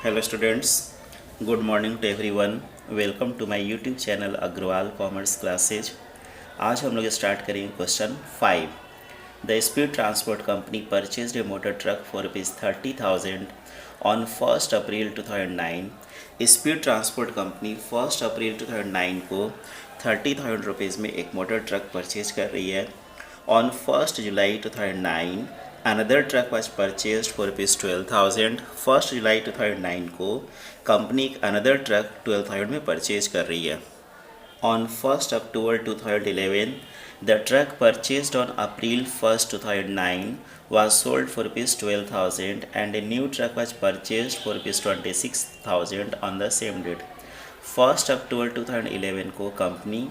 Hello students, good morning to everyone. Welcome to my YouTube channel Agarwal commerce classes. आज हम लोग start करेंगे question 5। The speed transport company purchased a motor truck for ₹30,000 on 1 April 2009। Speed transport company 1 April 2009 को ₹30,000 में एक motor truck purchase कर रही है। On 1 July 2009 another truck was purchased for ₹12,000। 1 जुलाई 2009 को कंपनी अनदर ट्रक 12,000 में परचेज कर रही है। On 1 October 2011 the truck purchased on April 1, 2009 was sold for ₹12,000 and a new truck was purchased for ₹26,000 on the same date। 1 अक्टूबर 2011 को company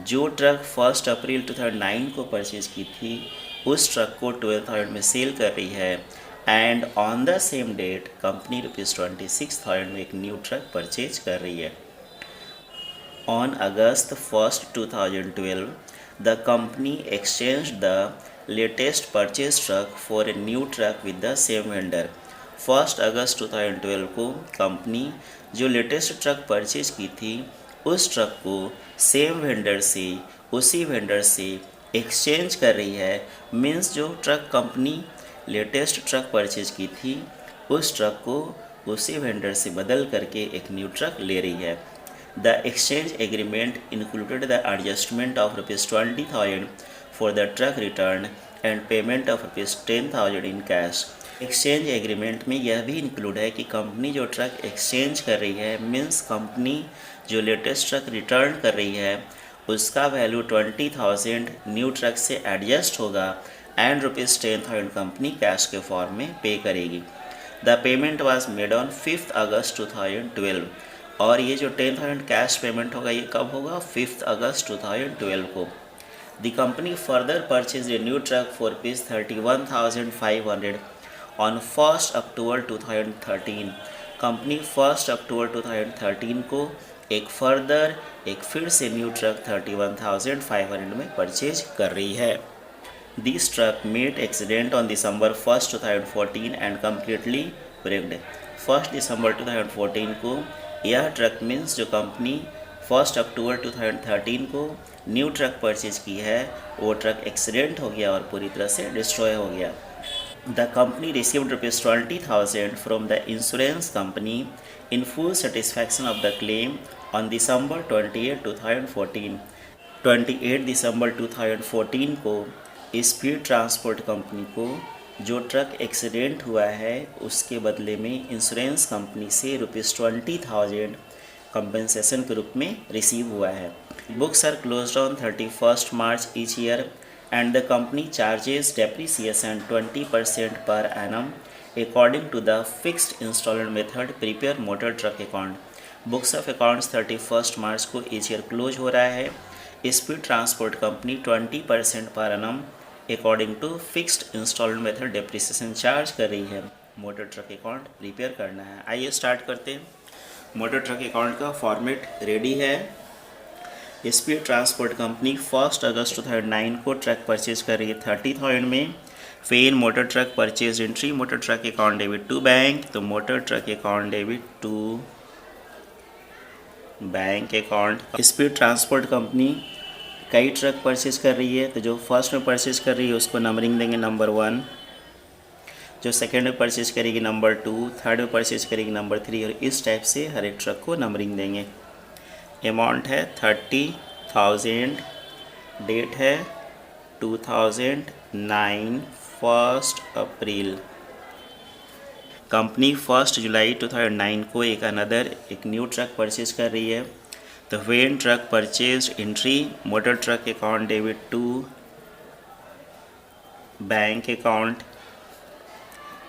जो truck 1 April 2009 को purchase की थी उस ट्रक को 12,000 में सेल कर रही है and on the same date company ₹26,000 में एक न्यू ट्रक परचेज कर रही है। On August 1, 2012 the company exchange the latest purchase truck for a new truck with the same vendor. 1 August 2012 को कंपनी जो लेटेस्ट ट्रक परचेज की थी उस ट्रक को सेम वेंडर से उसी वेंडर से एक्सचेंज कर रही है। मीन्स जो truck company latest truck purchase की थी उस ट्रक को उसी वेंडर से बदल करके एक न्यू ट्रक ले रही है। The exchange agreement included the adjustment of ₹20,000 for the truck return and payment of ₹10,000 in cash. Exchange agreement में यह भी इंक्लूड है कि कंपनी जो ट्रक एक्सचेंज कर रही है मीन्स कंपनी जो लेटेस्ट ट्रक रिटर्न कर रही है उसका वैल्यू 20,000 न्यू ट्रक से एडजस्ट होगा एंड ₹10,000 कंपनी कैश के फॉर्म में पे करेगी। The payment was made on 5 अगस्त 2012 और ये जो 10,000 कैश पेमेंट होगा ये कब होगा? 5 अगस्त 2012 को। The company further purchase a new truck for ₹31,500 on 1 October 2013। Company 1 अक्टूबर 2013 को एक फिर से न्यू ट्रक 31,500 में परचेज कर रही है। This truck met accident on December 1, 2014 and completely braked. 1 दिसंबर 2014 को यह ट्रक मीन्स जो कंपनी 1 अक्टूबर 2013 को न्यू ट्रक परचेज की है वो ट्रक एक्सीडेंट हो गया और पूरी तरह से डिस्ट्रॉय हो गया। The company received ₹20,000 from the insurance company in full satisfaction of the claim on December 28, 2014। 28 दिसंबर 2014 को स्पीड ट्रांसपोर्ट कंपनी को जो ट्रक एक्सीडेंट हुआ है उसके बदले में इंश्योरेंस कंपनी से ₹20,000 कंपनसेशन के रूप में रिसीव हुआ है। Books are closed on 31 March each year and the company charges depreciation 20% per annum according to the fixed installment method prepare motor truck account। Books of accounts 31 मार्च को each year close हो रहा है। Speed transport company 20% per annum according to fixed instalment method depreciation charge कर रही है। Motor truck account prepare करना है। आइए स्टार्ट करते हैं। मोटर ट्रक अकाउंट का फॉर्मेट रेडी है। स्पीड ट्रांसपोर्ट कंपनी 1 अगस्त 2009 को ट्रक परचेज कर रही है 30,000 में। फिर motor truck purchase entry motor truck account debit to bank, तो motor truck account debit to bank account. Speed transport company कई ट्रक परचेज कर रही है, तो जो फर्स्ट में परचेज कर रही है उसको नंबरिंग देंगे नंबर 1, जो सेकेंड में परचेज करेगी नंबर 2, थर्ड में परचेज करेगी नंबर 3 और इस टाइप से हर एक ट्रक को नंबरिंग देंगे। अमाउंट है 30,000, डेट है 2009 1 अप्रैल। कंपनी 1 जुलाई 2009 को एक न्यू ट्रक परचेज कर रही है, तो when truck purchase entry motor truck account debit to bank account,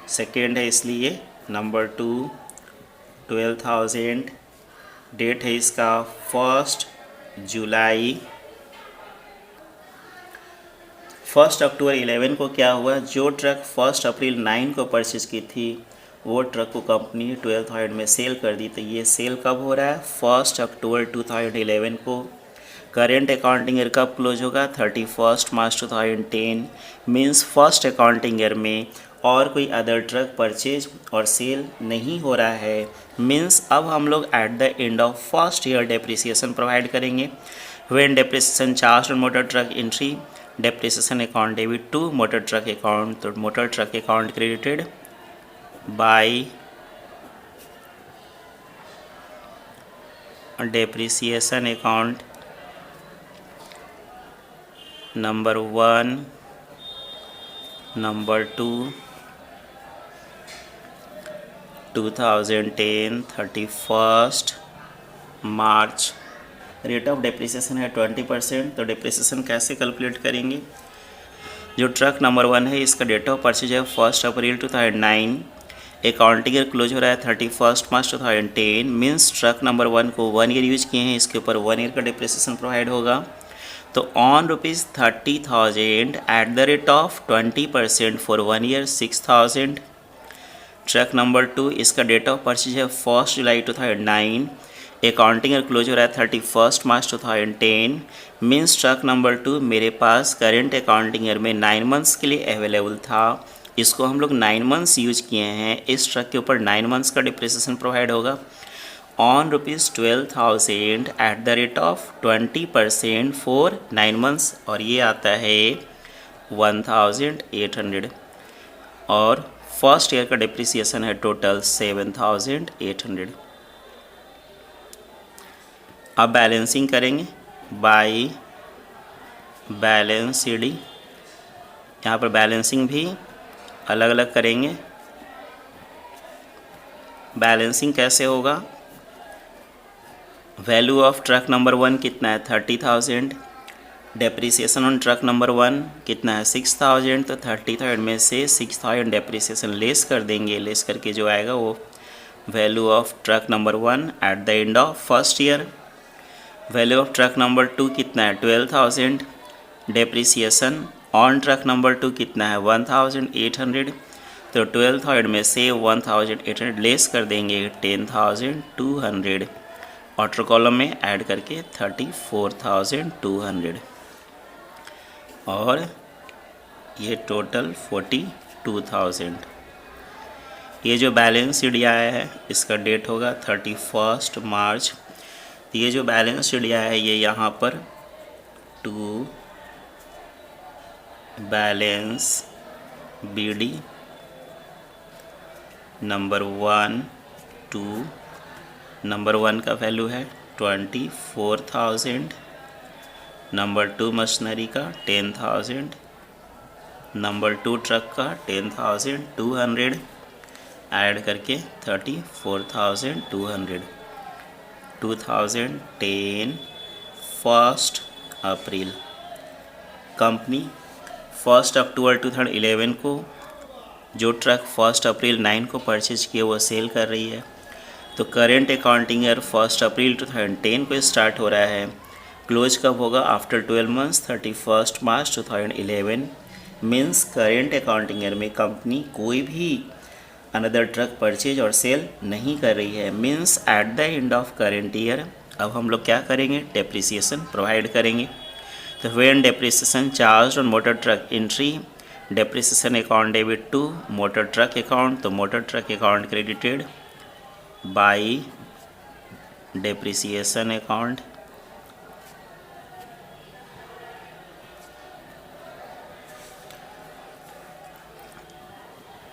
second है इसलिए नंबर 2 12,000, डेट है इसका 1 जुलाई। 1 अक्टूबर 11 को क्या हुआ, जो ट्रक 1 अप्रैल 9 को परचेज की थी वो ट्रक को कंपनी 12,000 में सेल कर दी। तो ये सेल कब हो रहा है? 1 अक्टूबर 2011 को। करेंट अकाउंटिंग ईयर कब क्लोज होगा? 31 मार्च 2010। मीन्स फर्स्ट अकाउंटिंग ईयर में और कोई अदर ट्रक परचेज और सेल नहीं हो रहा है, मीन्स अब हम लोग at the end of first year depreciation provide करेंगे। When depreciation charge on motor truck entry, depreciation account debit to motor truck account, तो motor truck account credited by depreciation account number 1, number 2, 2010 31 March. Rate of depreciation है 20%। तो depreciation कैसे calculate करेंगे? जो truck number 1 है इसका date of purchase है 1 April 2009, accounting year close हो रहा है 31 मार्च 2010, मीन्स ट्रक नंबर 1 को 1 ईयर यूज किए हैं, इसके ऊपर 1 ईयर का डेप्रिसिएशन प्रोवाइड होगा। तो on ₹30,000 at the rate of 20% for 1 year 6,000। Truck number 2 इसका डेट ऑफ परचेज है 1 जुलाई 2009, अकाउंटिंग ईयर क्लोज हो रहा है 31 मार्च 2010, मीन्स ट्रक नंबर 2 मेरे पास करेंट अकाउंटिंग ईयर में 9 मंथ्स के लिए अवेलेबल था, इसको हम लोग 9 मंथ्स यूज किए हैं, इस ट्रक के ऊपर 9 मंथ्स का डिप्रिसिएशन प्रोवाइड होगा on ₹12,000 at the rate of 20% for 9 months, और ये आता है 1,800, और फर्स्ट ईयर का डिप्रिसिएशन है टोटल 7,800। अब बैलेंसिंग करेंगे बाय बैलेंस शीट। यहाँ पर बैलेंसिंग भी अलग अलग करेंगे। बैलेंसिंग कैसे होगा? वैल्यू ऑफ ट्रक नंबर 1 कितना है 30,000, डेप्रिसिएशन ऑन ट्रक नंबर 1 कितना है 6,000, तो 30,000 में से 6,000 डेप्रिसिएशन लेस कर देंगे, लेस करके जो आएगा वो value of truck number 1 eight the end of first year. Value of truck number 2 कितना है 12,000, डेप्रिसिएशन ऑन ट्रक नंबर 2 कितना है 1,800, तो 12,000 में से 1,800 लेस कर देंगे 10,200, ऑटर कॉलम में ऐड करके 34,200, और ये टोटल 42,000। ये जो बैलेंस शीट आया है इसका डेट होगा 31 मार्च। ये जो बैलेंस शीट आया है ये यहाँ पर to balance BD number 1, 2, number 1 का वैल्यू है 24,000, नंबर 2 मशीनरी का 10,000, नंबर 2 ट्रक का 10,200, ऐड करके 34,200। 2010 1 अप्रैल। कंपनी 1 अक्टूबर 2011 को जो ट्रक 1 अप्रैल 9 को परचेज किए वो सेल कर रही है। तो करेंट अकाउंटिंग ईयर 1 अप्रैल 2010 को स्टार्ट हो रहा है, क्लोज कब होगा? After 12 months 31 March 2011, means current accounting year में कंपनी कोई भी अनदर ट्रक परचेज और सेल नहीं कर रही है, means at the end of current year अब हम लोग क्या करेंगे? डेप्रिसिएशन प्रोवाइड करेंगे। तो when depreciation charge on motor truck entry, depreciation account debit to motor truck account, तो motor truck account credited by depreciation account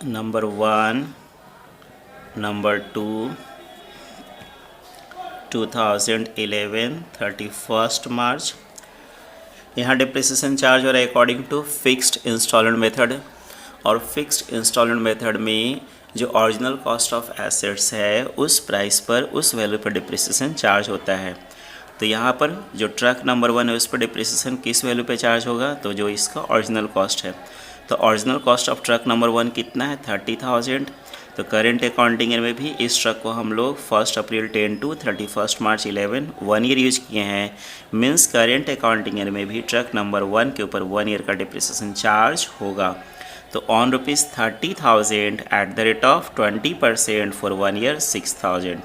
number 1, number 2, 2011 31 March. यहाँ depreciation charge हो रहा है according to fixed instalment method, और fixed instalment method में जो original cost of assets है उस प्राइस पर, उस वैल्यू पर डिप्रिसिएशन चार्ज होता है। तो यहाँ पर जो ट्रक नंबर 1 है उस पर डिप्रिसिएशन किस वैल्यू पे चार्ज होगा? तो जो इसका ओरिजिनल कॉस्ट है। तो original cost of truck number 1 कितना है 30,000। तो करेंट अकाउंटिंग ईयर में भी इस ट्रक को हम लोग 1 अप्रैल 10 टू 31 मार्च 11 1 ईयर यूज किए हैं, मीन्स करेंट अकाउंटिंग ईयर में भी ट्रक नंबर 1 के ऊपर 1 ईयर का डिप्रिसिएशन चार्ज होगा। तो on ₹30,000 at the rate of 20% for 1 year 6,000।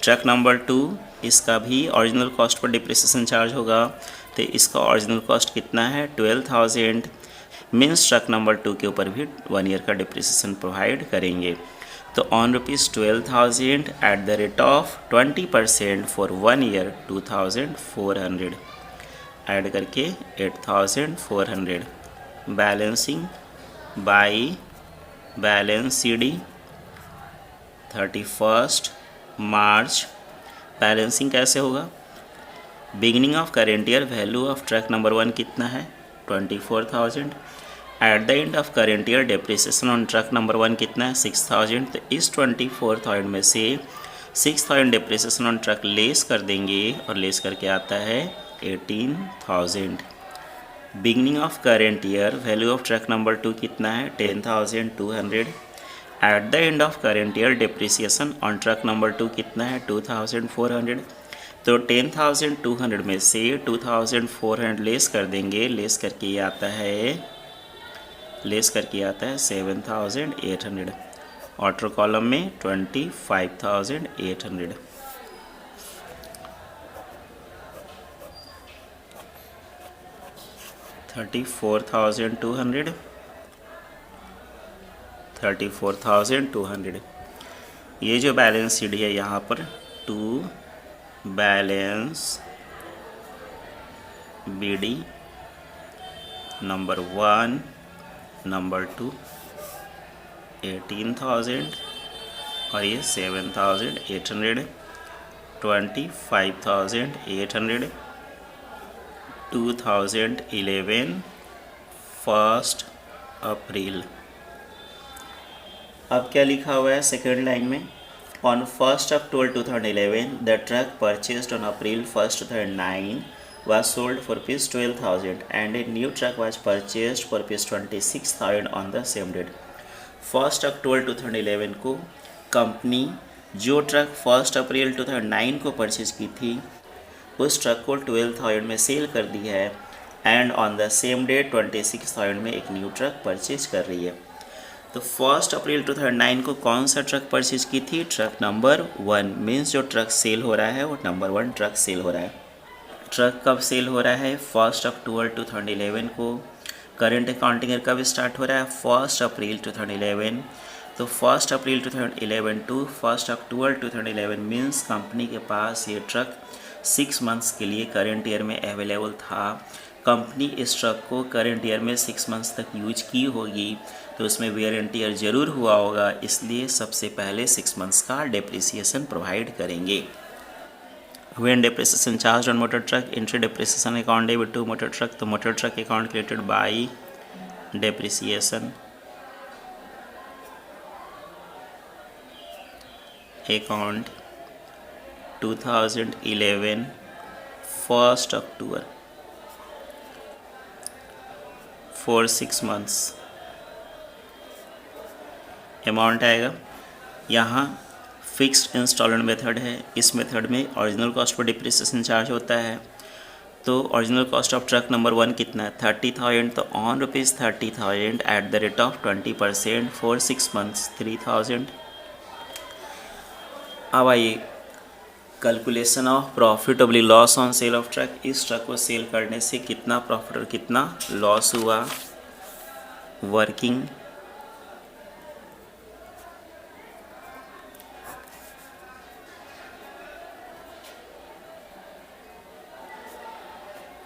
Truck number 2 इसका भी ओरिजिनल कॉस्ट पर डिप्रिसिएशन चार्ज होगा। तो इसका ओरिजिनल कॉस्ट कितना है 12,000, मीन्स ट्रक नंबर 2 के ऊपर भी 1 ईयर का डिप्रिसिएशन प्रोवाइड करेंगे। तो on ₹12,000 at the rate of 20% for 1 year 2,400 add करके 8,400। Balancing by balance CD 31 March. Balancing कैसे होगा? Beginning of current year value of truck number 1 कितना है? 24,000। Eight the end of current year depreciation on truck number 1 कितना है? 6,000। तो इस 24,000 में से 6,000 डिप्रिसिएशन ऑन ट्रक लेस कर देंगे और लेस करके आता है 18,000। Beginning of current year value of truck number 2 कितना है? 10,200। Eight the end of current year depreciation on truck number 2 कितना है? 2,400। तो 10,200 में से 2,400 लेस कर देंगे, लेस करके ये आता है 7,800। ऑर्डर कॉलम में 25,800। $34,200 ये जो बैलेंस शीट है यहाँ पर to balance BD number 1 number 2 18,000 और ये 7,800 25,800 2011 1 अप्रैल। अब क्या लिखा हुआ है सेकेंड लाइन में? On 1 October 2011 the truck purchased on April 1, 2009 was sold for ₹12,000 and a new truck was purchased for ₹26,000 on the same date। 1 October 2011 को कंपनी जो ट्रक 1 अप्रैल 2009 को परचेज की थी उस ट्रक को 12,000 में सेल कर दी है and on the same date 26,000 में एक न्यू ट्रक परचेज कर रही है। तो 1 अप्रैल 2009 को कौन सा ट्रक परचेज की थी? Truck number 1। मीन्स जो ट्रक सेल हो रहा है वो नंबर 1 ट्रक सेल हो रहा है। ट्रक कब सेल हो रहा है? 1 अक्टूबर 2011 को। करेंट अकाउंटिंग ईयर कब स्टार्ट हो रहा है? 1 अप्रैल 2011। तो 1 April 2011 to 1 October 2011 means company के पास ये ट्रक 6 मंथ्स के लिए करेंट ईयर में अवेलेबल था। कंपनी इस ट्रक को करेंट ईयर में 6 मंथ्स तक यूज की होगी तो उसमें वेयर एंड टियर ज़रूर हुआ होगा, इसलिए सबसे पहले 6 मंथ्स का डेप्रिसिएशन प्रोवाइड करेंगे। When depreciation charge on motor truck entry depreciation account debit to motor truck. तो motor truck account created by depreciation account 2011 1 October for 6 months. Amount आएगा यहाँ फिक्स्ड इंस्टॉलमेंट मेथड है। इस मेथड में original cost पर depreciation charge होता है। तो original cost of truck number 1 कितना है? 30,000। तो on ₹30,000 at the rate of 20% for 6 months 3,000। अब आइए calculation of profit oblique loss on sale of truck. इस ट्रक को सेल करने से कितना प्रॉफिट और कितना लॉस हुआ? Working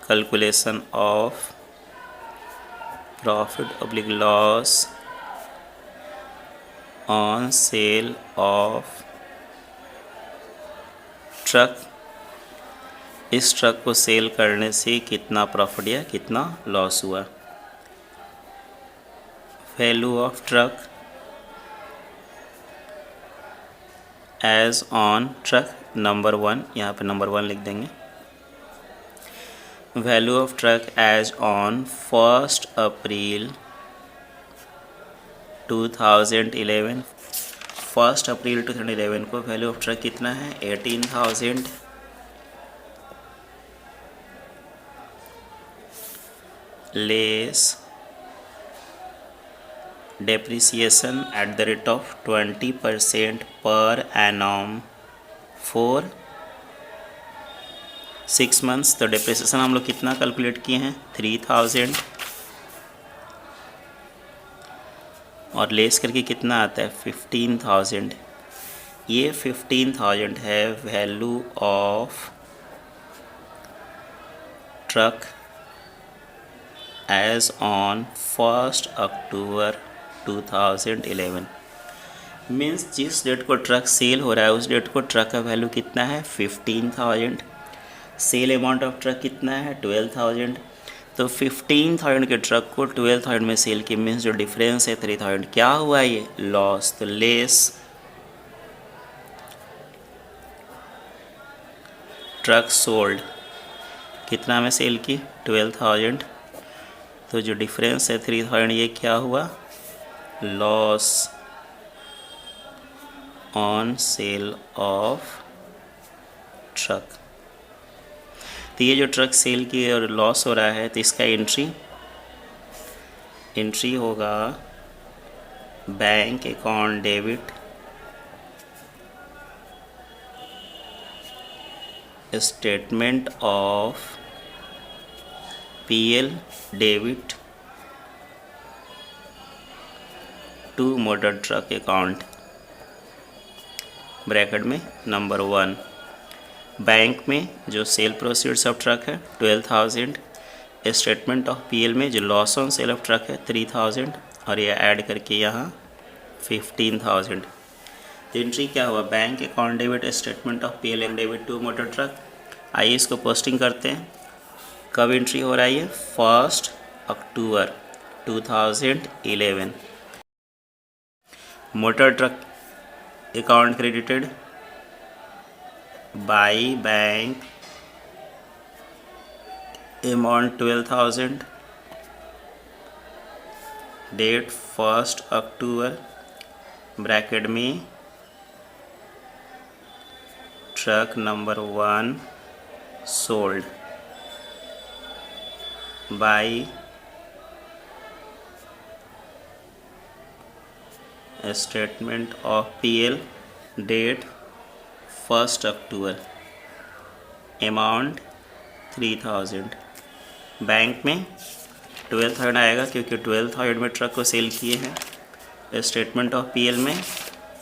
calculation of profit oblique loss on sale of truck. इस ट्रक को सेल करने से कितना प्रॉफिट या कितना लॉस हुआ? Value of truck as on truck number 1, यहाँ पे नंबर 1 लिख देंगे। Value of truck as on 1 April 2011। 1 April 2011 को वैल्यू ऑफ ट्रक कितना है? 18,000 less depreciation eight the rate of 20% per annum for 6 months. तो डेप्रिसिएशन हम लोग कितना कैलकुलेट किए हैं? 3,000 और लेस करके कितना आता है 15,000। ये 15,000 है value of truck as on 1 October 2011। Means जिस डेट को ट्रक सेल हो रहा है उस डेट को ट्रक का वैल्यू कितना है 15,000। सेल अमाउंट ऑफ ट्रक कितना है 12,000। तो 15,000 के ट्रक को 12,000 में सेल की मीन्स जो डिफरेंस है 3,000 क्या हुआ ये लॉस। तो लेस ट्रक सोल्ड कितना में सेल की 12,000। तो जो डिफरेंस है 3,000 ये क्या हुआ loss on sale of truck. तो ये जो ट्रक सेल की और लॉस हो रहा है तो इसका एंट्री होगा bank account debit statement of PL debit to motor truck account bracket में नंबर 1। बैंक में जो सेल प्रोसीड्स ऑफ ट्रक है 12,000, स्टेटमेंट ऑफ पीएल में जो loss on sale of truck है 3,000 और ये ऐड करके यहाँ 15,000। तो एंट्री क्या हुआ bank account debit statement of PL and debit to motor truck. आइए इसको पोस्टिंग करते हैं। कब एंट्री हो रहा है ये 1 अक्टूबर 2011। Motor truck account credited by bank amount 12,000 date 1 October bracket में truck number 1 sold by statement of PL date 1 October amount 3,000। Bank में 12,000 आएगा क्योंकि 12,000 में ट्रक को सेल किए हैं। स्टेटमेंट ऑफ पीएल में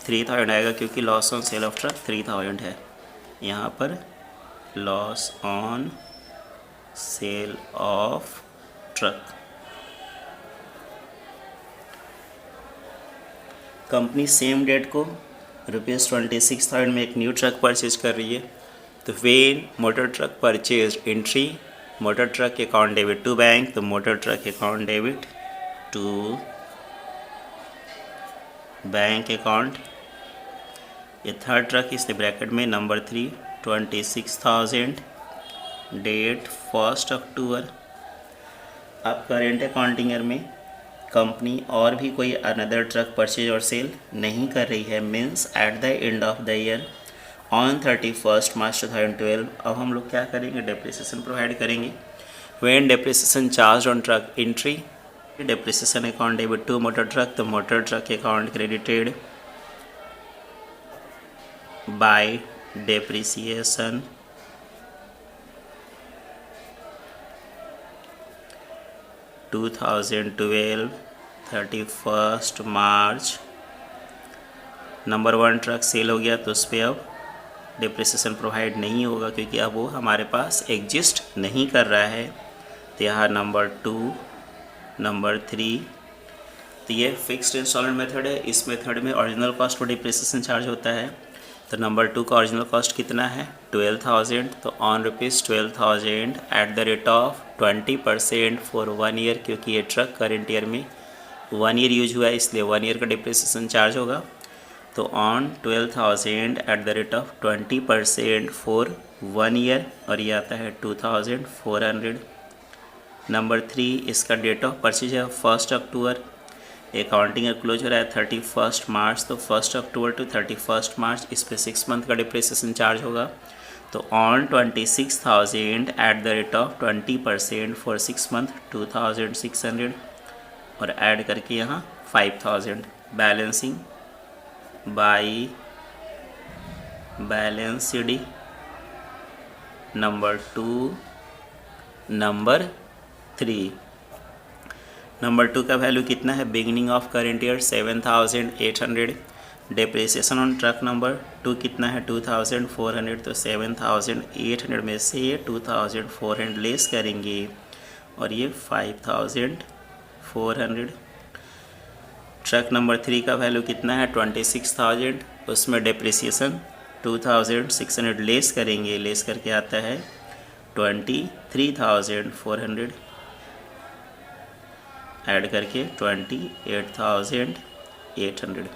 3,000 आएगा क्योंकि loss on sale of truck 3,000 है। यहाँ पर loss on sale of truck. Company same date को ₹26,000 में एक न्यू ट्रक परचेज कर रही है। तो when motor truck purchase entry motor truck account debit to bank, तो motor truck account debit to bank account. ये थर्ड ट्रक इसने ब्रैकेट में नंबर 3 26,000 डेट 1 अक्टूबर। अब करेंट अकाउंटिंग ईयर में कंपनी और भी कोई अनदर ट्रक परचेज और सेल नहीं कर रही है। Means at the end of the year on 31 March 2012 अब हम लोग क्या करेंगे डेप्रिसिएशन प्रोवाइड करेंगे। When depreciation charge on truck entry depreciation account debit to motor truck, तो motor truck account credited by depreciation (2012) 31 March. Number 1 truck sale हो गया तो उस पर अब डिप्रिसिएशन प्रोवाइड नहीं होगा क्योंकि अब वो हमारे पास एग्जिस्ट नहीं कर रहा है। तो यहाँ नंबर 2 नंबर 3 तो ये फिक्स्ड इंस्टॉलमेंट मेथड है। इस मेथड में ओरिजिनल कॉस्ट पर डिप्रिसिएशन चार्ज होता है। तो नंबर 2 का ओरिजिनल कॉस्ट कितना है 12,000, तो on ₹12,000 at the rate of 20% for 1 year, क्योंकि ये ट्रक करेंट ईयर में 1 ईयर यूज हुआ है इसलिए 1 ईयर का डिप्रिसिएशन चार्ज होगा। तो on 12,000 at the rate of 20% for 1 year और ये आता है 2,400। नंबर 3 इसका डेट ऑफ परचेज है 1 अक्टूबर। अकाउंटिंग क्लोज हो रहा है 31 मार्च, तो 1 अक्टूबर टू 31 मार्च इस पर 6 मंथ का डिप्रिसिएशन चार्ज होगा। तो on 26,000 eight the rate of 20% for 6 month 2,600 और ऐड करके यहाँ 5,000 balancing by balance D number 2 number 3। Number 2 का वैल्यू कितना है, beginning of current year 7,800। Depreciation on truck number 2 कितना है 2,400, तो 7,800 में से 2,400 लेस करेंगे और ये 5,400। ट्रक नंबर 3 का वैल्यू कितना है 26,000, उसमें डेप्रिसिएशन 2,600 लेस करेंगे, लेस करके आता है 23,400, ऐड करके 28,800।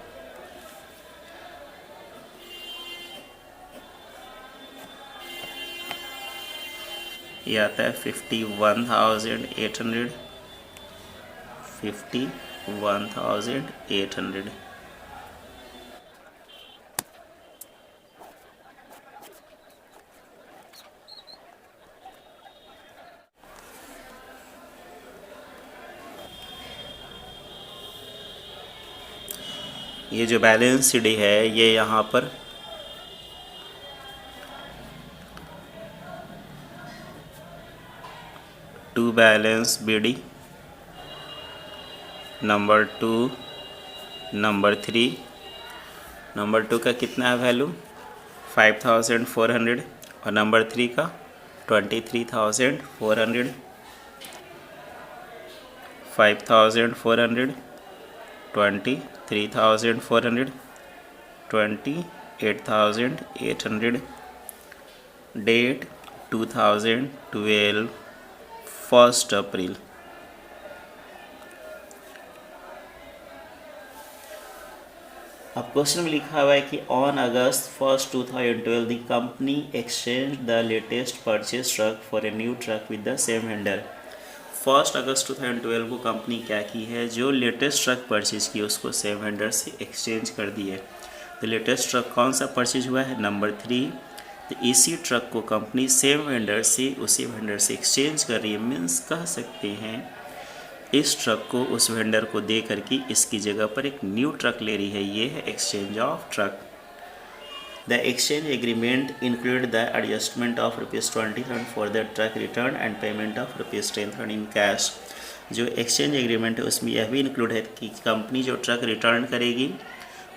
ये आता है 51,800, 51,800। ये जो बैलेंस शीट है ये यहाँ पर to balance BD number 2 number 3। Number 2 का कितना है वैल्यू 5,400 और नंबर 3 का 23,400। 5,400, 23,400, 28,800। डेट 2012 1 अप्रैल। अब क्वेश्चन में लिखा हुआ है कि on August 1, 2012 the company exchange the latest purchase truck for a new truck with the same vendor. 1 August 2012 को कंपनी क्या की है, जो लेटेस्ट ट्रक परचेज की उसको सेम वेंडर से एक्सचेंज कर दी है। तो लेटेस्ट ट्रक कौन सा परचेज हुआ है, नंबर 3। तो इसी ट्रक को कंपनी सेम वेंडर से उसी वेंडर से एक्सचेंज कर रही है, मीन्स कह सकते हैं इस ट्रक को उस वेंडर को दे करके इसकी जगह पर एक न्यू ट्रक ले रही है। ये है exchange of truck. The exchange agreement include the adjustment of ₹20,000 for the truck return and payment of ₹10,000 in cash. जो एक्सचेंज एग्रीमेंट है उसमें यह भी इंक्लूड है कि कंपनी जो ट्रक रिटर्न करेगी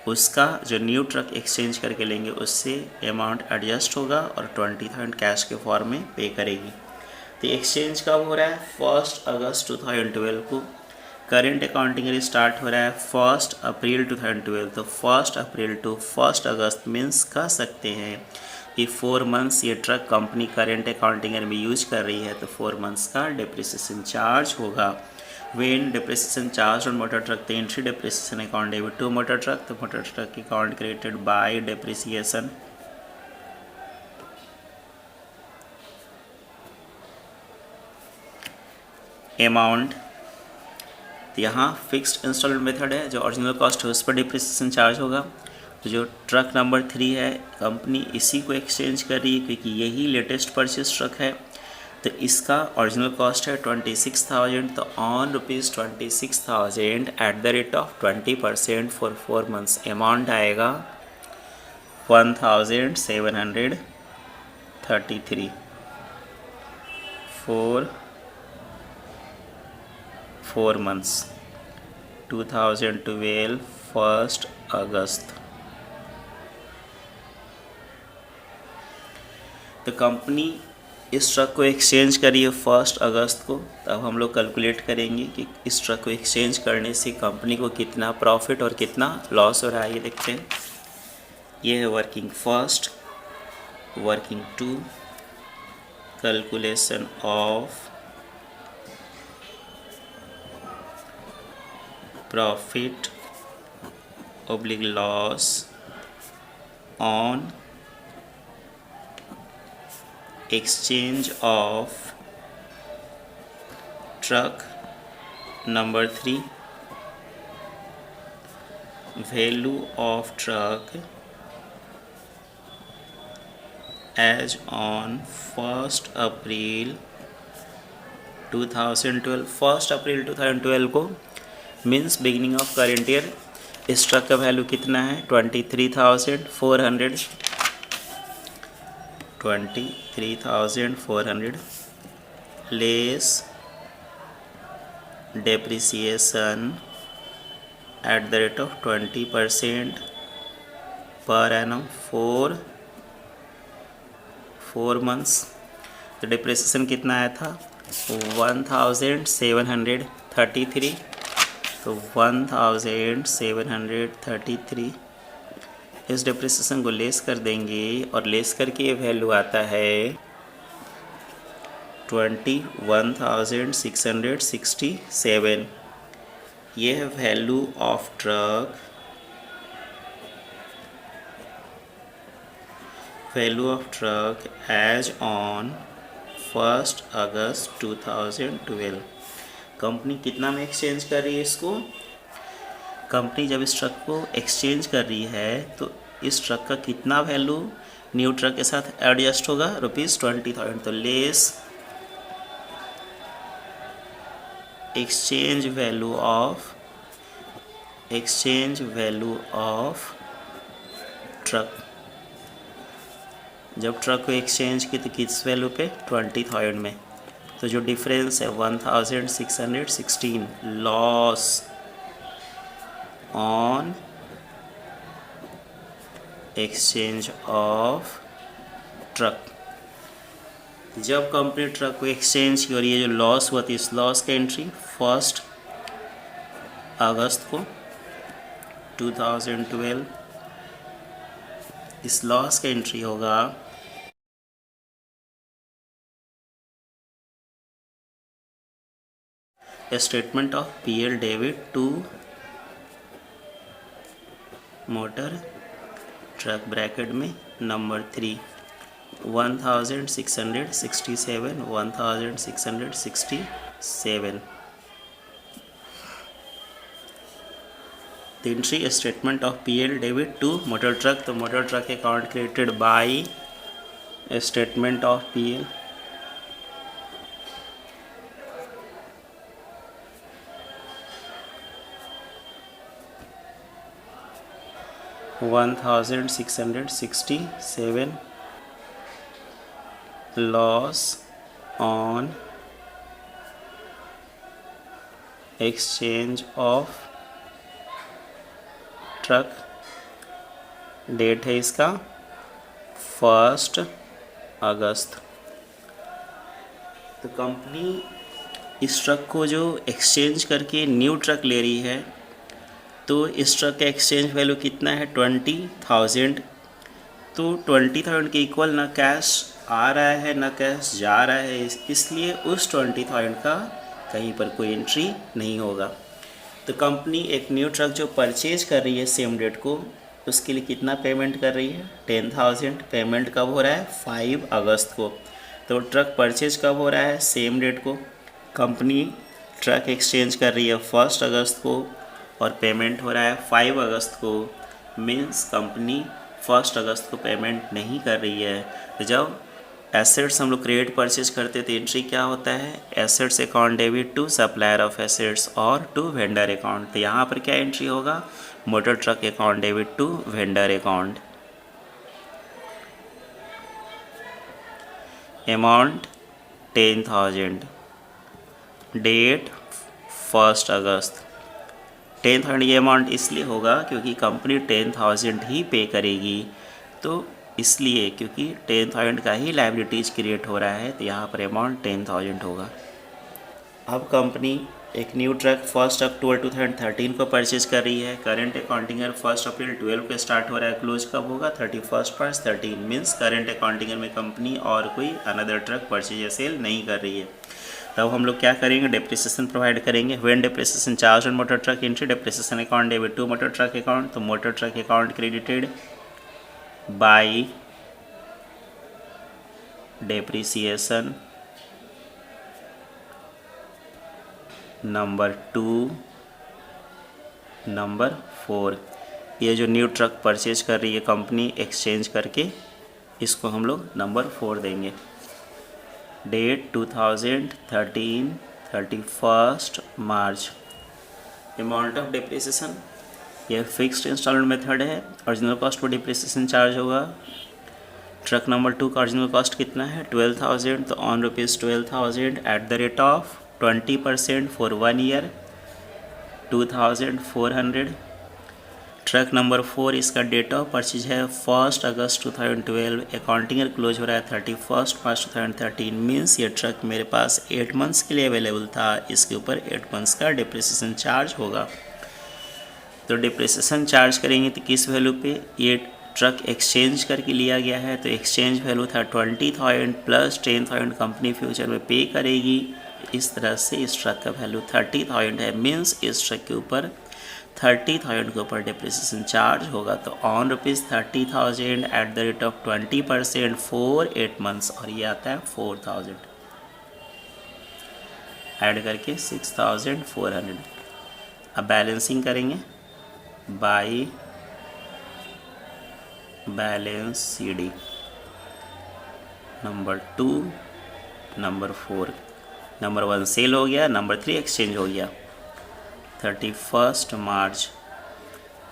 उसका जो न्यू ट्रक एक्सचेंज करके लेंगे उससे अमाउंट एडजस्ट होगा और 20,000 कैश के फॉर्म में पे करेगी। तो एक्सचेंज कब हो रहा है, 1 अगस्त 2012 को। करेंट अकाउंटिंग ईयर स्टार्ट हो रहा है 1 अप्रैल 2012। तो 1 अप्रैल टू 1 अगस्त मीन्स कह सकते हैं कि 4 मंथ्स ये truck company current accounting year में यूज कर रही है, तो 4 मंथ्स का डिप्रिसिएशन चार्ज होगा। When depreciation charge on motor truck, तो entry depreciation account debit to motor truck, तो motor truck account created by depreciation. Amount, तो यहाँ फिक्स्ड इंस्टॉलमेंट मेथड है, जो ओरिजिनल कॉस्ट है उस पर डिप्रिसिएशन चार्ज होगा। तो जो ट्रक नंबर 3 है कंपनी इसी को एक्सचेंज कर रही है क्योंकि यही लेटेस्ट परचेज ट्रक है, तो इसका ओरिजिनल कॉस्ट है 26,000। तो on ₹26,000 eight the rate of 20% for 4 months amount आएगा 1,733 फॉर 4 मंथ्स 2012 1 अगस्त। तो कंपनी इस ट्रक को एक्सचेंज करी है 1 अगस्त को। तब हम लोग कैलकुलेट करेंगे कि इस ट्रक को एक्सचेंज करने से कंपनी को कितना प्रॉफिट और कितना लॉस हो रहा है, ये देखते हैं। ये है working 1, working 2, calculation of profit oblique loss on exchange of truck number 3, value of truck as on 1 अप्रैल 2012। 1 अप्रैल 2012 को means beginning of current year. इस ट्रक का वैल्यू कितना है 23,400, 23,400 less depreciation at the rate of 20% per annum for 4 months। तो depreciation कितना आया था 1733। तो 1733 इस डिप्रिसिएशन को लेस कर देंगे और लेस करके ये वैल्यू आता है 21,667। ये है value of truck, as on 1 August 2012। Company कितना में एक्सचेंज कर रही है इसको? कंपनी जब इस ट्रक को एक्सचेंज कर रही है तो इस ट्रक का कितना वैल्यू न्यू ट्रक के साथ एडजस्ट होगा? ₹20,000। तो less exchange value of truck. जब ट्रक को एक्सचेंज की तो किस वैल्यू पे? 20,000 में। तो जो डिफरेंस है 1616 loss on exchange of truck. जब कंपनी ट्रक को एक्सचेंज की और ये जो लॉस हुआ थी इस लॉस का एंट्री 1 अगस्त को 2012 इस लॉस का एंट्री होगा statement of PL debit to motor truck bracket में number 3 1667 the entry statement of PL debit to motor truck। तो motor truck account created by statement of PL $1,667 loss on exchange of truck. Date है इसका 1 अगस्त। तो company इस truck को जो exchange करके new truck ले रही है तो इस ट्रक का एक्सचेंज वैल्यू कितना है 20,000। तो 20,000 के इक्वल ना कैश आ रहा है ना कैश जा रहा है, इसलिए उस 20,000 का कहीं पर कोई एंट्री नहीं होगा। तो कंपनी एक न्यू ट्रक जो परचेज कर रही है सेम डेट को उसके लिए कितना पेमेंट कर रही है 10,000। पेमेंट कब हो रहा है 5 अगस्त को। तो ट्रक परचेज कब हो रहा है सेम डेट को। कंपनी ट्रक एक्सचेंज कर रही है 1 अगस्त को और पेमेंट हो रहा है 5 अगस्त को। मीन्स कंपनी 1 अगस्त को पेमेंट नहीं कर रही है। तो जब एसेट्स हम लोग क्रेडिट परचेज करते तो एंट्री क्या होता है assets account debit to supplier of assets और टू वेंडर अकाउंट। तो यहाँ पर क्या एंट्री होगा motor truck account debit to vendor account. Amount 10,000 date 1 August. 10,000 ये अमाउंट इसलिए होगा क्योंकि कंपनी 10,000 ही पे करेगी। तो इसलिए क्योंकि 10,000 का ही लायबिलिटीज क्रिएट हो रहा है तो यहाँ पर अमाउंट 10,000 होगा। अब कंपनी एक न्यू ट्रक 1 अक्टूबर 2013 को परचेज कर रही है। करेंट अकाउंटिंग ईयर 1 अप्रैल 12 को स्टार्ट हो रहा है। क्लोज कब होगा 31 March 13। Means current accounting year में कंपनी और कोई अनदर ट्रक परचेज या सेल नहीं कर रही है। तब हम लोग क्या करेंगे डेप्रिसिएशन प्रोवाइड करेंगे। When depreciation charge on motor truck entry depreciation account debit to motor truck account. तो motor truck account credited by depreciation number 2 number 4। ये जो न्यू ट्रक परचेज कर रही है कंपनी एक्सचेंज करके इसको हम लोग नंबर 4 देंगे। Date 2013 31 March. Amount of depreciation यह फिक्स्ड इंस्टॉलमेंट मेथड है। ओरिजिनल कॉस्ट पर डिप्रिसिएशन चार्ज होगा। ट्रक नंबर 2 का ओरिजिनल कॉस्ट कितना है 12,000। तो on ₹12,000 at the rate of 20% for 1 year 2400। Truck number 4 इसका डेट ऑफ परचेज है 1 अगस्त 2012, अकाउंटिंग ईयर क्लोज हो रहा है 31 मार्च 2013। मीन्स ये ट्रक मेरे पास 8 मंथ्स के लिए अवेलेबल था, इसके ऊपर 8 मंथ्स का डिप्रिसिएशन चार्ज होगा। तो डिप्रिसिएशन चार्ज करेंगे तो किस वैल्यू पे, ये ट्रक एक्सचेंज करके लिया गया है तो एक्सचेंज वैल्यू था 20,000 प्लस 10,000 कंपनी फ्यूचर में पे करेगी। इस तरह से इस ट्रक का वैल्यू 30,000 है। मीन्स इस ट्रक के ऊपर 30,000 के ऊपर डिप्रिसिएशन चार्ज होगा। तो on ₹30,000 at the rate of 20% for 8 months, और ये आता है 4,000 ऐड करके 6,400। अब बैलेंसिंग करेंगे by balance CD number 2, number 4, number 1 sale हो गया, नंबर 3 एक्सचेंज हो गया 31 मार्च।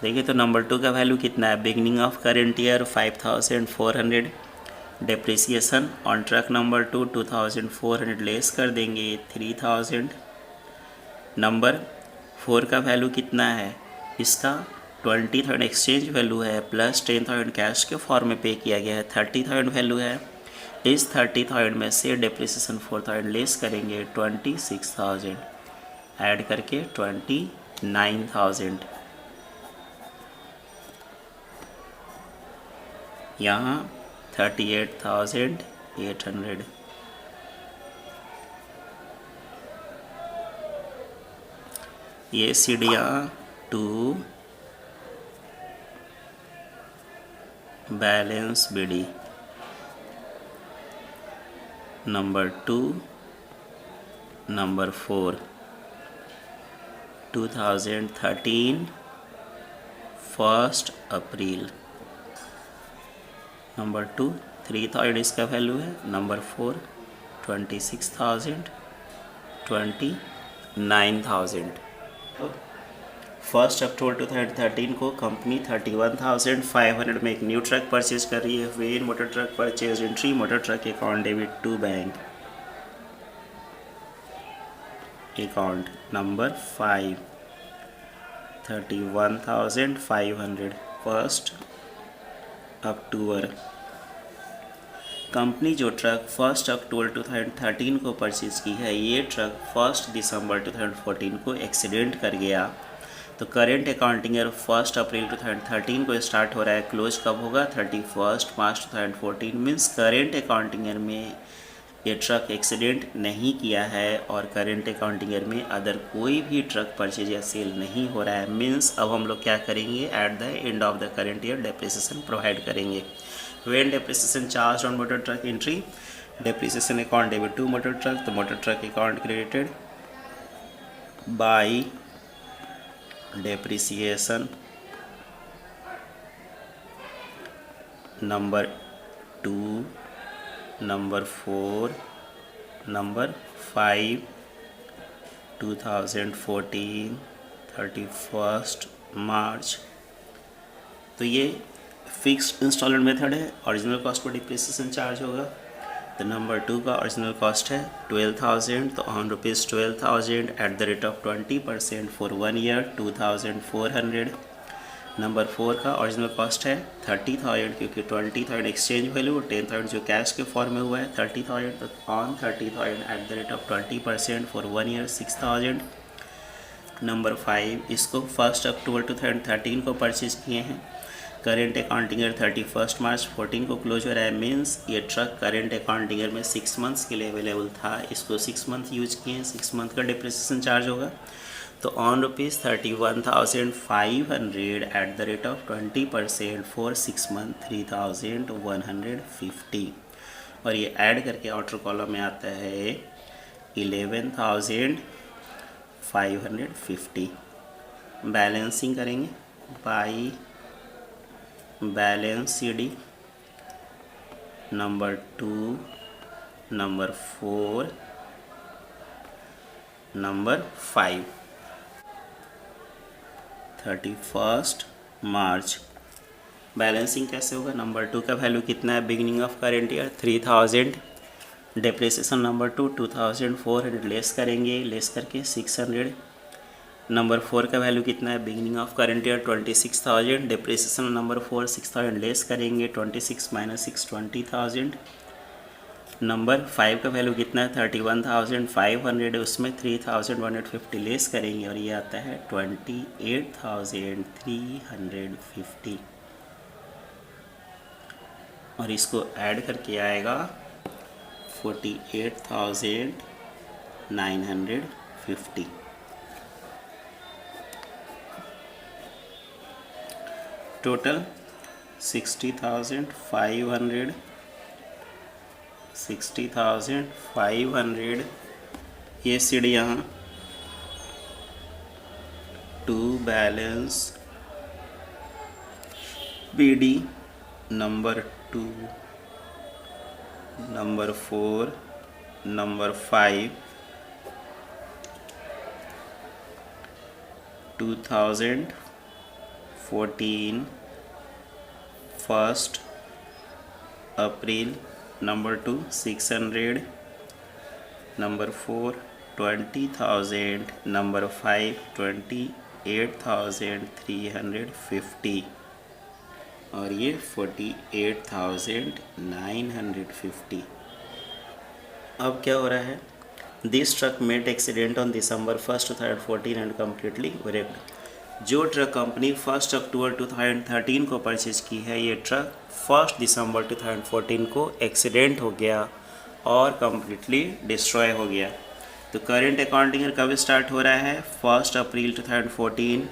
देखिए तो नंबर 2 का वैल्यू कितना है, beginning of current year 5,400, depreciation on truck number 2 2,400 less कर देंगे 3,000। नंबर 4 का वैल्यू कितना है, इसका 20,000 एक्सचेंज वैल्यू है प्लस 10,000 कैश के फॉर्म में पे किया गया है, 30,000 वैल्यू है। इस 30,000 में से डिप्रिसिएशन 4,000 लेस करेंगे 26,000 ऐड करके 29,000। यहाँ 38,800। ये सीढ़ियाँ to balance BD number 2, number 4 2013 1 April. Number 2 3,000 इसका वैल्यू है, नंबर 4 26,000 29,000। 1 अक्टूबर 2013 को कंपनी 31,500 में एक न्यू ट्रक परचेज कर रही है। When motor truck purchase entry motor truck account debit to bank account number 5 31,500 1 October. कंपनी जो ट्रक 1 अक्टूबर 2013 को परचेज की है, ये ट्रक 1 दिसंबर 2014 को एक्सीडेंट कर गया। तो करेंट अकाउंटिंग ईयर 1 अप्रैल 2013 को स्टार्ट हो रहा है, क्लोज कब होगा 31 मार्च 2014। मीन्स करेंट अकाउंटिंग ईयर में ये ट्रक एक्सीडेंट नहीं किया है और करेंट अकाउंटिंग ईयर में अदर कोई भी ट्रक परचेज या सेल नहीं हो रहा है। मीन्स अब हम लोग क्या करेंगे, at the end of the current year depreciation provide करेंगे। When depreciation charge on motor truck entry, depreciation account debit to motor truck, तो motor truck account credited by depreciation number 2, number 4, number 5 2014 31 March. तो ये fixed instalment method है, original cost पर depreciation charge होगा। तो number 2 का original cost है 12,000, तो on ₹12,000 at the rate of 20% for 1 year 2,400। Number 4 का ओरिजिनल कॉस्ट है 30,000, क्योंकि 20,000 एक्सचेंज वैल्यू 10,000 जो कैश के फॉर्म में हुआ है 30,000, तो on 30,000 at the rate of 20% for 1 year 6,000। Number 5 इसको 1 अक्टूबर 2013 को परचेज किए हैं। करेंट अकाउंटिंग ईयर 31 मार्च 14 को क्लोज हो रहा है। मीन्स ये ट्रक करेंट अकाउंटिंग ईयर में 6 मंथ्स के लिए अवेलेबल था, इसको 6 मंथ यूज किए, 6 मंथ का डिप्रिसिएशन चार्ज होगा। तो on ₹31,500 at the rate of 20% for 6 month 3,150, और ये ऐड करके आउटर कॉलम में आता है 11,550। बैलेंसिंग करेंगे by balance CD number 2, number 4, number 5 31 March. Balancing कैसे होगा, नंबर 2 का वैल्यू कितना है, beginning of current year 3,000, depreciation number 2 2400 less करेंगे, लेस करके 600। नंबर 4 का वैल्यू कितना है, beginning of current year 26,000। Depreciation number 4 6000 less करेंगे, 26 माइनस 6 20,000। नंबर 5 का वैल्यू कितना है, 31,500, उसमें 3,150 लेस करेंगे और ये आता है 28,350 और इसको ऐड करके आएगा 48,950। टोटल 60,500 ये सीड यहाँ to balance BD number 2 number 4 number 5 2014 1 April number 2 600 number 4 20,000 number 5 28,350 और ये 48,950। अब क्या हो रहा है, this truck met accident on December 1, 2014 and completely wrecked। जो ट्रक कंपनी 1 अक्टूबर 2013 को परचेज की है, ये ट्रक 1 दिसंबर 2014 को एक्सीडेंट हो गया और कम्प्लीटली डिस्ट्रॉय हो गया। तो करेंट अकाउंटिंग ईयर कब स्टार्ट हो रहा है, 1 अप्रैल 2014।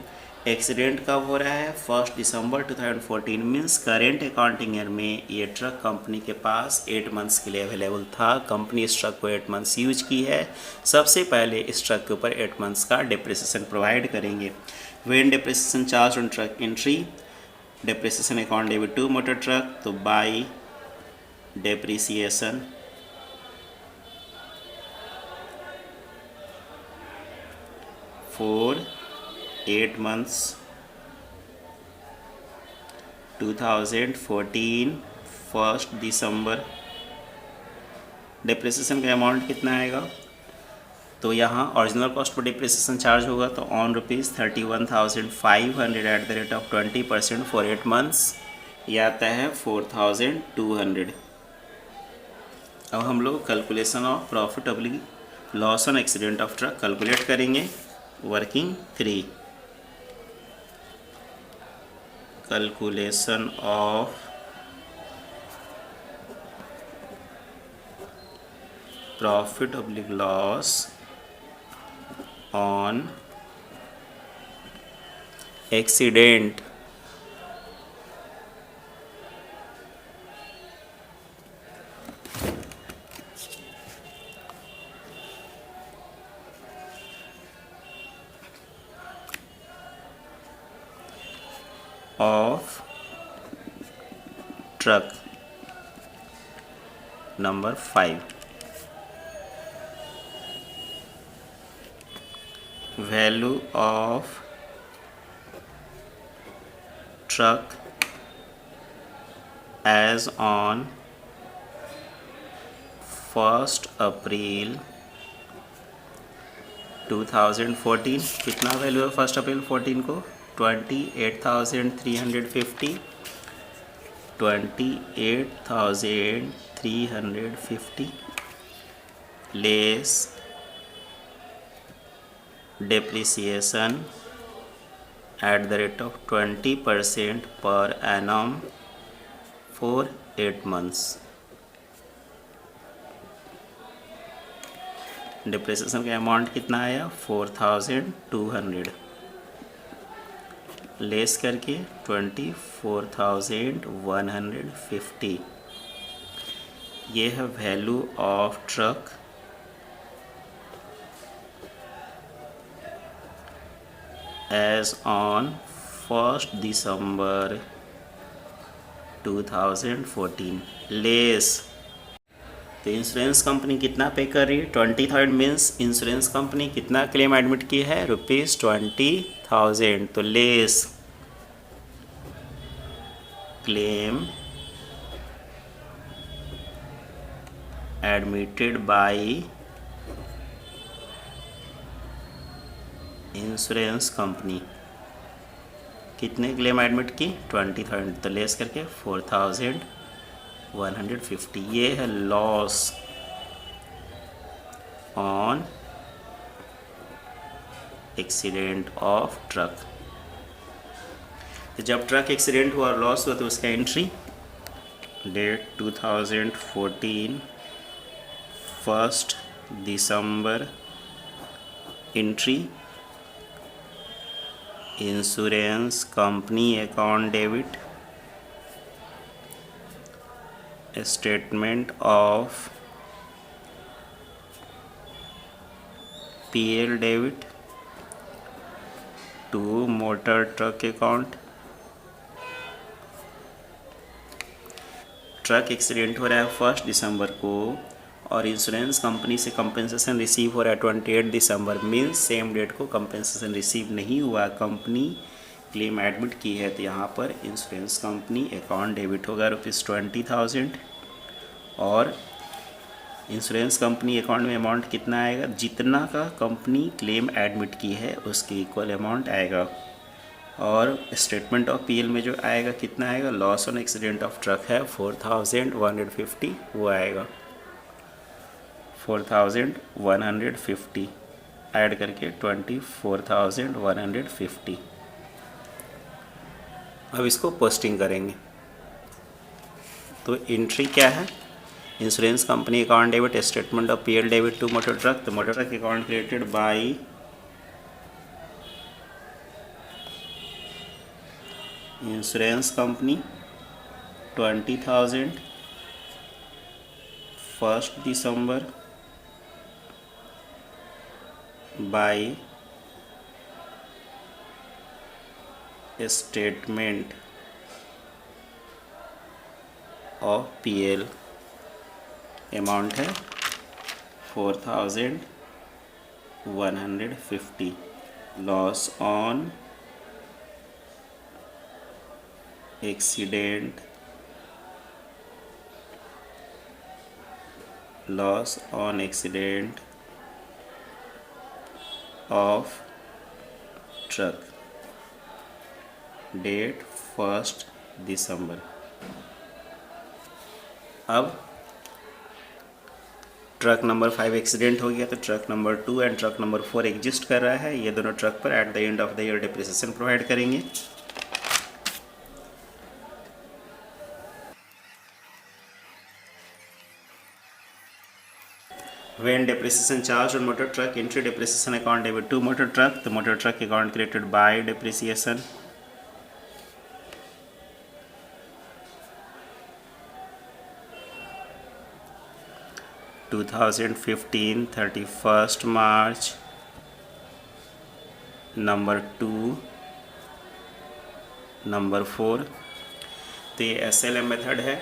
एक्सीडेंट कब हो रहा है, 1 दिसंबर 2014। मीन्स करेंट अकाउंटिंग ईयर में ये ट्रक कंपनी के पास 8 मंथ्स के लिए अवेलेबल था। कंपनी इस ट्रक को 8 मंथ्स यूज की है। सबसे पहले इस ट्रक के ऊपर 8 मंथ्स का डिप्रिसिएशन प्रोवाइड करेंगे। When depreciation charge on truck entry, depreciation account debit to motor truck, तो by depreciation for 8 months 2014 1 December. Depreciation का अमाउंट कितना आएगा, तो यहाँ ओरिजिनल कॉस्ट पर डिप्रिसिएशन चार्ज होगा तो on ₹31,500 at the rate of 20% for 8 months, यह आता है 4,200। अब हम लोग calculation of profit oblique loss on accident of truck calculate करेंगे। Working 3, calculation of profit oblique loss on accident of truck number 5, value of truck as on 1 अप्रैल 2014। कितना value है 1 अप्रैल 14 को, 28,350 28,350 less depreciation at the rate of 20% per annum for 8 months। Depreciation का amount कितना आया, 4,200 less करके 24,150। ये है value of truck as on 1 December 2014 less. तो इंश्योरेंस कंपनी कितना पे कर रही है, 20,000। मीन्स इंश्योरेंस कंपनी कितना क्लेम एडमिट की है, ₹20,000। तो less claim admitted by insurance company. कितने क्लेम एडमिट की? 20,000, तो लेस करके 4,150। ये है loss on accident of truck. तो जब ट्रक एक्सीडेंट हुआ और लॉस हुआ तो उसका entry date 2014 1 December, entry insurance company account debit, statement of PL debit to motor truck account. Truck accident हो रहा है 1 दिसंबर को और इंश्योरेंस कंपनी से कंपेंसेशन रिसीव हो रहा है 28 दिसंबर, मीन्स सेम डेट को कंपेंसेशन रिसीव नहीं हुआ, कंपनी क्लेम एडमिट की है, तो यहाँ पर इंश्योरेंस कंपनी अकाउंट डेबिट होगा ₹20,000 और इंश्योरेंस कंपनी अकाउंट में अमाउंट कितना आएगा? जितना का कंपनी क्लेम एडमिट की है उसके इक्वल अमाउंट आएगा। और स्टेटमेंट ऑफ पीएल में जो आएगा कितना आएगा? Loss on accident of truck है 4,150, वो आएगा 4,150 ऐड करके 24,150। अब इसको पोस्टिंग करेंगे। तो एंट्री क्या है? Insurance company account debit, statement of PL debit to motor truck. तो motor truck account created by insurance company 20,000 1 December by statement of PL, amount है 4,150। Loss on accident, loss on accident of truck, date 1 December. अब truck number 5 accident हो गया तो truck number 2 and truck number 4 exist कर रहा है। ये दोनों ट्रक पर at the end of the year depreciation provide करेंगे। When depreciation charged on motor truck, entry depreciation account debit to motor truck, the motor truck account created by depreciation. (2015) 31st March, number 2, number 4। तो ये SLM method है,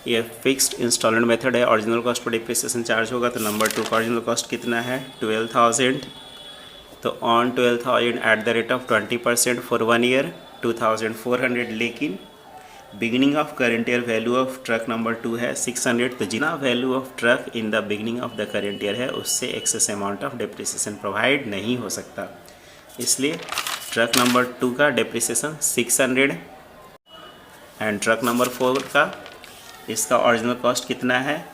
ये fixed instalment method है। Original cost पर depreciation charge होगा तो number 2 का original cost कितना है? 12,000। तो on 12,000 at the rate of 20% for 1 year 2,400। लेकिन beginning of current year value of truck number 2 है 600। तो जितना value of truck in the beginning of the current year है उससे excess amount of depreciation provide नहीं हो सकता, इसलिए ट्रक नंबर 2 का डिप्रिसिएशन 600 एंड ट्रक नंबर 4 का इसका ओरिजिनल कॉस्ट कितना है?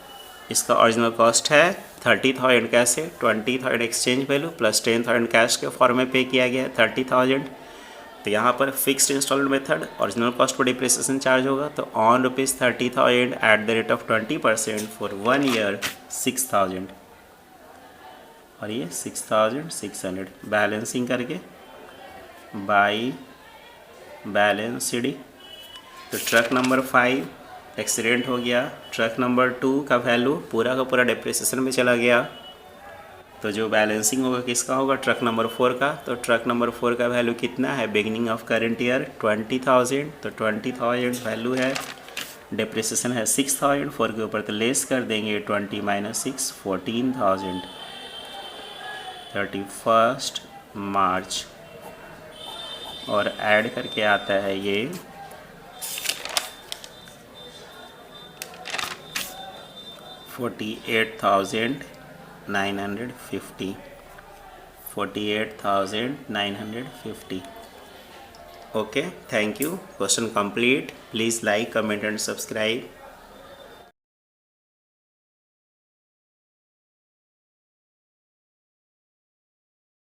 इसका ओरिजिनल कॉस्ट है 30,000। कैसे? 20,000 एक्सचेंज वैल्यू प्लस 10,000 कैश के फॉर्म में पे किया गया है 30,000। तो यहाँ पर fixed instalment method original cost पर डिप्रिसिएशन चार्ज होगा तो on ₹30,000 at the rate of 20% for 1 year 6,000 और ये 6,600 बैलेंसिंग करके बाई बैलेंस डी। तो ट्रक नंबर 5 एक्सीडेंट हो गया, ट्रक नंबर 2 का वैल्यू पूरा का पूरा डिप्रिसिएशन में चला गया, तो जो बैलेंसिंग होगा किसका होगा? ट्रक नंबर 4 का। तो ट्रक नंबर 4 का वैल्यू कितना है बिगिनिंग ऑफ करेंट ईयर? 20,000। तो 20,000 वैल्यू है, डिप्रिसिएशन है 6,000, 4 के ऊपर तो लेस कर देंगे 20 - 6 14,000। 31 मार्च और ऐड करके आता है ये 48,950. 48,950. Okay, thank you. Question complete. Please like, comment and subscribe.